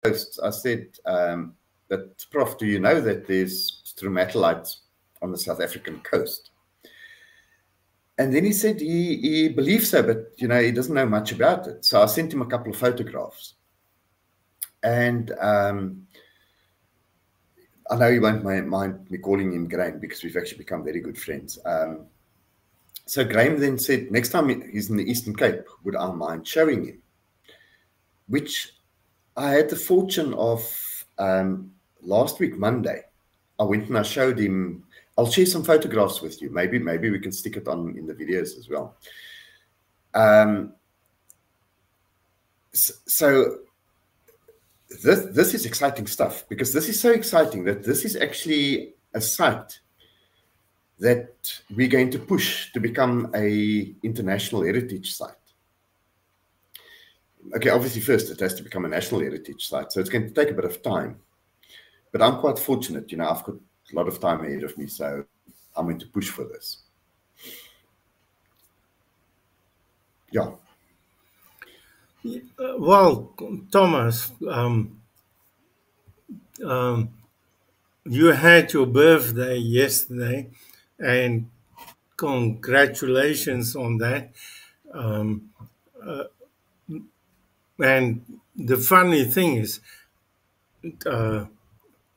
posts, I said that, Prof, do you know that there's stromatolites on the South African coast? And then he said he believes so, but he doesn't know much about it. So I sent him a couple of photographs, and I know he won't mind me calling him Graham because we've actually become very good friends. So Graham then said, next time he's in the Eastern Cape, would I mind showing him? Which I had the fortune of last week, Monday. I went and I showed him. I'll share some photographs with you. Maybe we can stick it on in the videos as well. So this is exciting stuff, because this is so exciting that this is actually a site that we're going to push to become a international heritage site. Okay, obviously first it has to become a national heritage site, so it's going to take a bit of time. But I'm quite fortunate, I've got a lot of time ahead of me, so I'm going to push for this. Yeah. Well, Thomas, you had your birthday yesterday, and congratulations on that. And the funny thing is,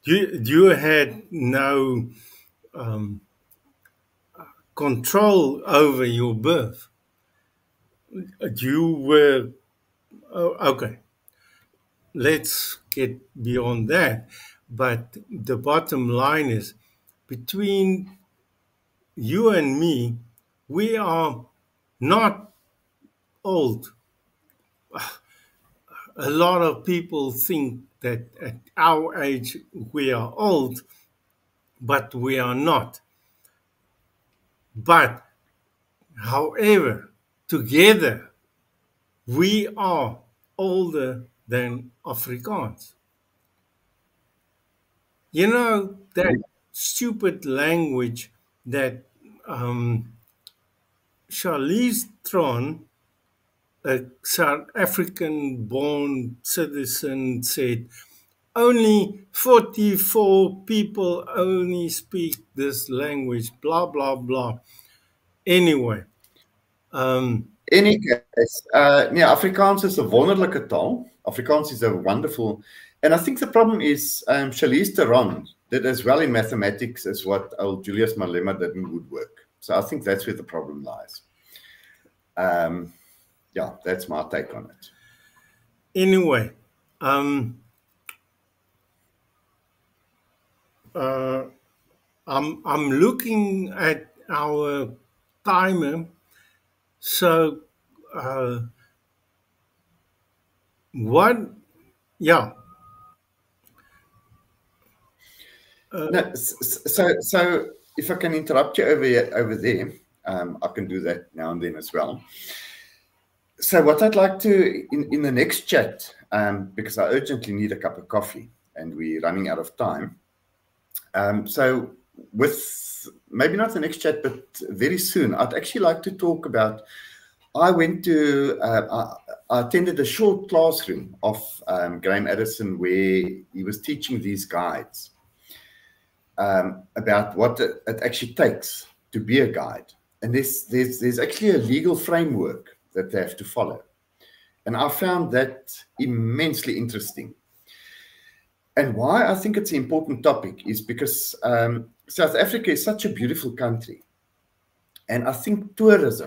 you had no control over your birth. You were okay. Let's get beyond that. But the bottom line is, between you and me, we are not old. A lot of people think that at our age we are old, but we are not. But, however, together we are older than Afrikaans. You know, that stupid language that Charlize Theron, a South African-born citizen, said, only 44 people only speak this language, blah, blah, blah. Anyway. Any case, Afrikaans is 'n wonderlike taal. Afrikaans is a wonderful, and I think the problem is Charlize Theron did as well in mathematics as what old Julius Malema did in woodwork. So I think that's where the problem lies. Yeah, that's my take on it. Anyway, I'm looking at our timer. So yeah. So if I can interrupt you over there, I can do that now and then as well. So what I'd like to, in the next chat, because I urgently need a cup of coffee and we're running out of time. So with maybe not the next chat, but very soon, I'd actually like to talk about, I went to, I attended a short classroom of Graham Addison where he was teaching these guides about what it actually takes to be a guide. And there's actually a legal framework that they have to follow. And I found that immensely interesting. And why I think it's an important topic is because South Africa is such a beautiful country. And I think tourism